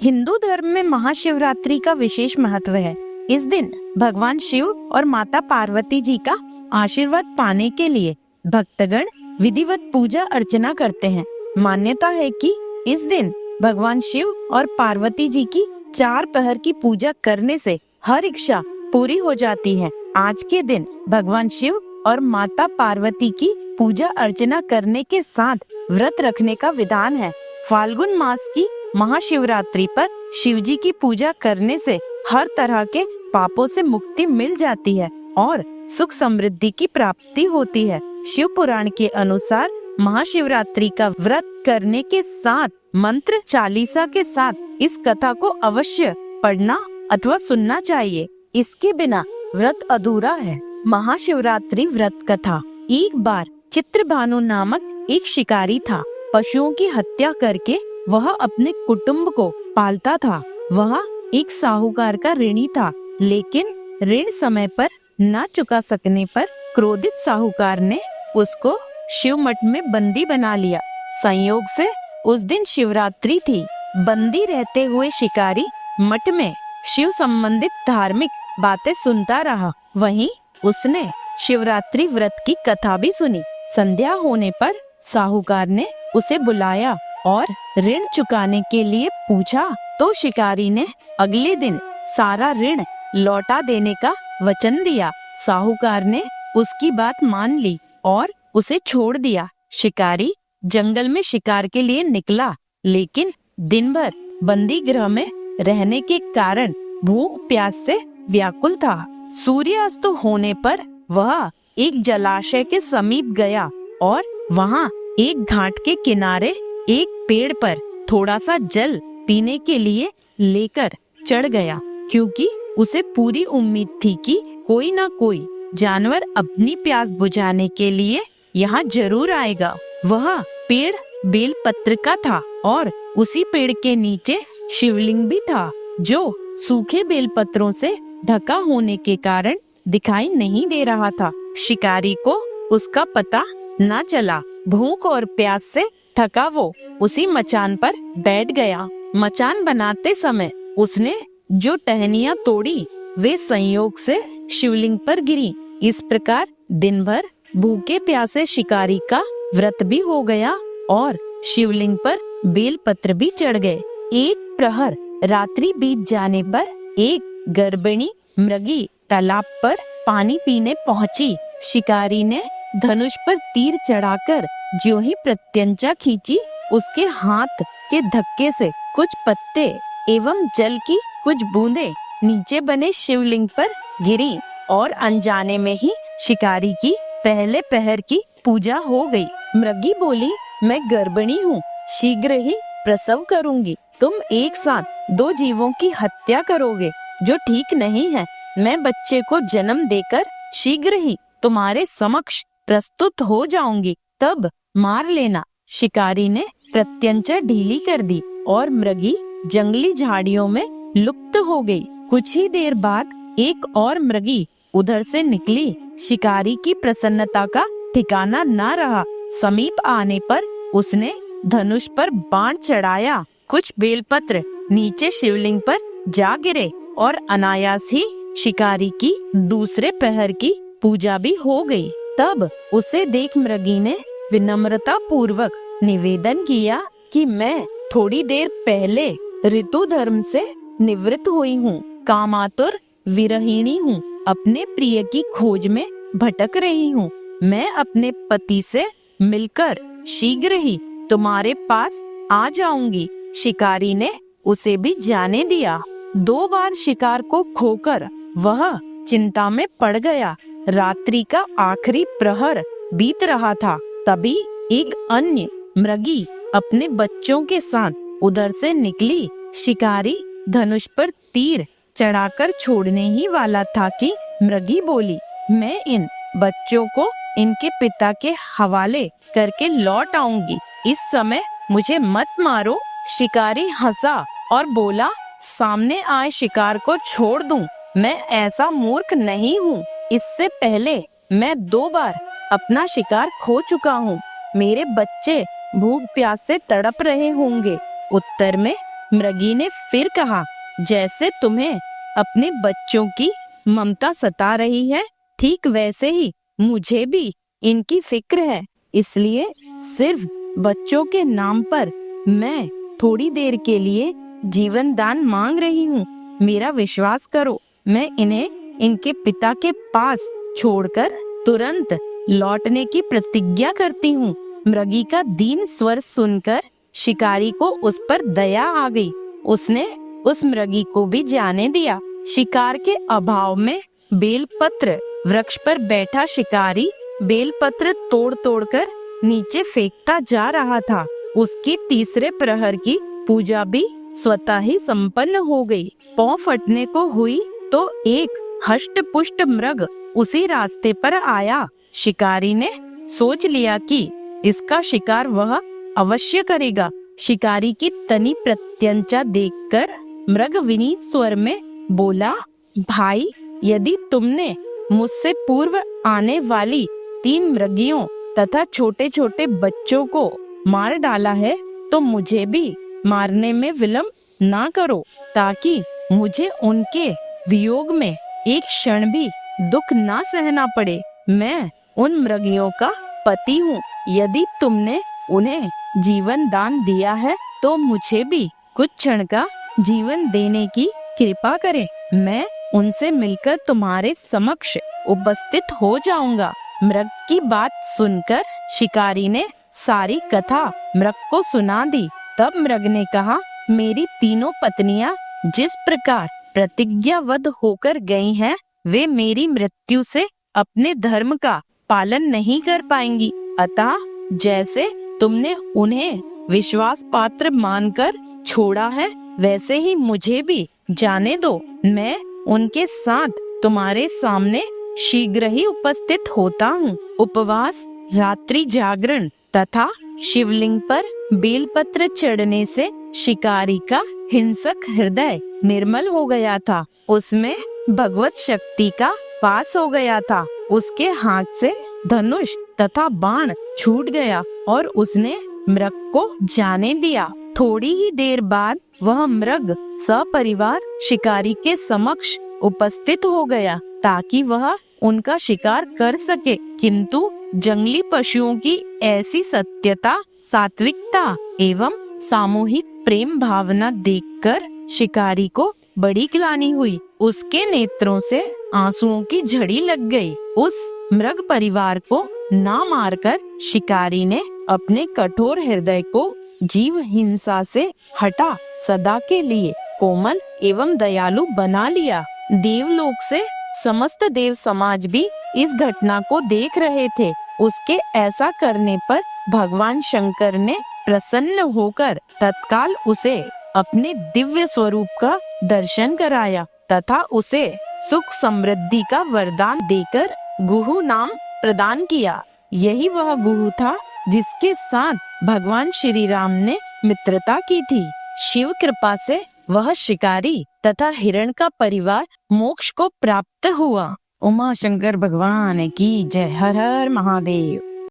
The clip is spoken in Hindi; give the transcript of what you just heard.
हिंदू धर्म में महाशिवरात्रि का विशेष महत्व है। इस दिन भगवान शिव और माता पार्वती जी का आशीर्वाद पाने के लिए भक्तगण विधिवत पूजा अर्चना करते हैं। मान्यता है कि इस दिन भगवान शिव और पार्वती जी की 4 पहर की पूजा करने से हर इच्छा पूरी हो जाती है। आज के दिन भगवान शिव और माता पार्वती की पूजा अर्चना करने के साथ व्रत रखने का विधान है। फाल्गुन मास की महाशिवरात्रि पर शिव जी की पूजा करने से हर तरह के पापों से मुक्ति मिल जाती है और सुख समृद्धि की प्राप्ति होती है। शिव पुराण के अनुसार महाशिवरात्रि का व्रत करने के साथ मंत्र चालीसा के साथ इस कथा को अवश्य पढ़ना अथवा सुनना चाहिए। इसके बिना व्रत अधूरा है। महाशिवरात्रि व्रत कथा। एक बार चित्रभानु नामक एक शिकारी था। पशुओं की हत्या करके वह अपने कुटुंब को पालता था। वह एक साहूकार का ऋणी था, लेकिन ऋण समय पर न चुका सकने पर क्रोधित साहूकार ने उसको शिव मठ में बंदी बना लिया। संयोग से उस दिन शिवरात्रि थी। बंदी रहते हुए शिकारी मठ में शिव संबंधित धार्मिक बातें सुनता रहा। वहीं उसने शिवरात्रि व्रत की कथा भी सुनी। संध्या होने पर साहूकार ने उसे बुलाया और ऋण चुकाने के लिए पूछा तो शिकारी ने अगले दिन सारा ऋण लौटा देने का वचन दिया। साहूकार ने उसकी बात मान ली और उसे छोड़ दिया। शिकारी जंगल में शिकार के लिए निकला, लेकिन दिन भर बंदी गृह में रहने के कारण भूख प्यास से व्याकुल था। सूर्यास्त होने पर वह एक जलाशय के समीप गया और वहाँ एक घाट के किनारे एक पेड़ पर थोड़ा सा जल पीने के लिए लेकर चढ़ गया, क्योंकि उसे पूरी उम्मीद थी कि कोई ना कोई जानवर अपनी प्यास बुझाने के लिए यहाँ जरूर आएगा। वह पेड़ बेलपत्र का था और उसी पेड़ के नीचे शिवलिंग भी था, जो सूखे बेलपत्रों से ढका होने के कारण दिखाई नहीं दे रहा था। शिकारी को उसका पता न चला। भूख और प्यास से थका वो उसी मचान पर बैठ गया। मचान बनाते समय उसने जो टहनियां तोड़ी वे संयोग से शिवलिंग पर गिरी। इस प्रकार दिन भर भूखे प्यासे शिकारी का व्रत भी हो गया और शिवलिंग पर बेलपत्र भी चढ़ गए। एक प्रहर रात्रि बीत जाने पर एक गर्भिणी मृगी तालाब पर पानी पीने पहुंची। शिकारी ने धनुष पर तीर चढ़ाकर ज्यों ही प्रत्यंचा खींची, उसके हाथ के धक्के से कुछ पत्ते एवं जल की कुछ बूंदें नीचे बने शिवलिंग पर गिरी और अनजाने में ही शिकारी की पहले पहर की पूजा हो गई। मृगी बोली, मैं गर्भिणी हूँ, शीघ्र ही प्रसव करूंगी। तुम एक साथ 2 जीवों की हत्या करोगे, जो ठीक नहीं है। मैं बच्चे को जन्म देकर शीघ्र ही तुम्हारे समक्ष प्रस्तुत हो जाऊंगी, तब मार लेना। शिकारी ने प्रत्यंचा ढीली कर दी और मृगी जंगली झाड़ियों में लुप्त हो गई। कुछ ही देर बाद एक और मृगी उधर से निकली। शिकारी की प्रसन्नता का ठिकाना न रहा। समीप आने पर उसने धनुष पर बाण चढ़ाया। कुछ बेलपत्र नीचे शिवलिंग पर जा गिरे और अनायास ही शिकारी की दूसरे पहर की पूजा भी हो गई। तब उसे देख मृगी ने विनम्रता पूर्वक निवेदन किया कि मैं थोड़ी देर पहले ऋतु धर्म से निवृत्त हुई हूँ, कामातुर विरहिणी हूँ, अपने प्रिय की खोज में भटक रही हूँ। मैं अपने पति से मिलकर शीघ्र ही तुम्हारे पास आ जाऊंगी। शिकारी ने उसे भी जाने दिया। 2 बार शिकार को खोकर वह चिंता में पड़ गया। रात्रि का आखिरी प्रहर बीत रहा था। तभी एक अन्य मृगी अपने बच्चों के साथ उधर से निकली। शिकारी धनुष पर तीर चढ़ाकर छोड़ने ही वाला था कि मृगी बोली, मैं इन बच्चों को इनके पिता के हवाले करके लौट आऊंगी। इस समय मुझे मत मारो। शिकारी हंसा और बोला, सामने आए शिकार को छोड़ दूं? मैं ऐसा मूर्ख नहीं हूँ। इससे पहले मैं 2 बार अपना शिकार खो चुका हूँ। मेरे बच्चे भूख प्यास से तड़प रहे होंगे। उत्तर में मृगी ने फिर कहा, जैसे तुम्हें अपने बच्चों की ममता सता रही है, ठीक वैसे ही मुझे भी इनकी फिक्र है। इसलिए सिर्फ बच्चों के नाम पर मैं थोड़ी देर के लिए जीवन दान मांग रही हूँ। मेरा विश्वास करो, मैं इन्हें इनके पिता के पास छोड़कर तुरंत लौटने की प्रतिज्ञा करती हूँ। मृगी का दीन स्वर सुनकर शिकारी को उस पर दया आ गई। उसने उस मृगी को भी जाने दिया। शिकार के अभाव में बेलपत्र वृक्ष पर बैठा शिकारी बेलपत्र तोड़ तोड़कर नीचे फेंकता जा रहा था। उसकी तीसरे प्रहर की पूजा भी स्वतः ही संपन्न हो गई। पौ फटने को हुई तो एक हष्ट पुष्ट मृग उसी रास्ते पर आया। शिकारी ने सोच लिया कि इसका शिकार वह अवश्य करेगा। शिकारी की तनी प्रत्यंचा देखकर मृग विनीत स्वर में बोला, भाई, यदि तुमने मुझसे पूर्व आने वाली 3 मृगियों तथा छोटे छोटे बच्चों को मार डाला है तो मुझे भी मारने में विलंब ना करो, ताकि मुझे उनके वियोग में एक क्षण भी दुख ना सहना पड़े। मैं उन मृगियों का पति हूँ। यदि तुमने उन्हें जीवन दान दिया है तो मुझे भी कुछ क्षण का जीवन देने की कृपा करें। मैं उनसे मिलकर तुम्हारे समक्ष उपस्थित हो जाऊंगा। मृग की बात सुनकर शिकारी ने सारी कथा मृग को सुना दी। तब मृग ने कहा, मेरी तीनों पत्नियां जिस प्रकार प्रतिज्ञाबद्ध होकर गई हैं, वे मेरी मृत्यु से अपने धर्म का पालन नहीं कर पाएंगी। अतः जैसे तुमने उन्हें विश्वास पात्र मानकर छोड़ा है, वैसे ही मुझे भी जाने दो। मैं उनके साथ तुम्हारे सामने शीघ्र ही उपस्थित होता हूँ। उपवास, रात्रि जागरण तथा शिवलिंग पर बेलपत्र चढ़ने से शिकारी का हिंसक हृदय निर्मल हो गया था। उसमें भगवत शक्ति का वास हो गया था। उसके हाथ से धनुष तथा बाण छूट गया और उसने मृग को जाने दिया। थोड़ी ही देर बाद वह मृग सपरिवार शिकारी के समक्ष उपस्थित हो गया ताकि वह उनका शिकार कर सके। किंतु जंगली पशुओं की ऐसी सत्यता, सात्विकता एवं सामूहिक प्रेम भावना देखकर शिकारी को बड़ी ग्लानि हुई। उसके नेत्रों से आंसुओं की झड़ी लग गई। उस मृग परिवार को ना मारकर शिकारी ने अपने कठोर हृदय को जीव हिंसा से हटा सदा के लिए कोमल एवं दयालु बना लिया। देवलोक से समस्त देव समाज भी इस घटना को देख रहे थे। उसके ऐसा करने पर भगवान शंकर ने प्रसन्न होकर तत्काल उसे अपने दिव्य स्वरूप का दर्शन कराया तथा उसे सुख समृद्धि का वरदान देकर गुहु नाम प्रदान किया। यही वह गुहु था जिसके साथ भगवान श्री राम ने मित्रता की थी। शिव कृपा से वह शिकारी तथा हिरण का परिवार मोक्ष को प्राप्त हुआ। उमा शंकर भगवान की जय। हर हर महादेव।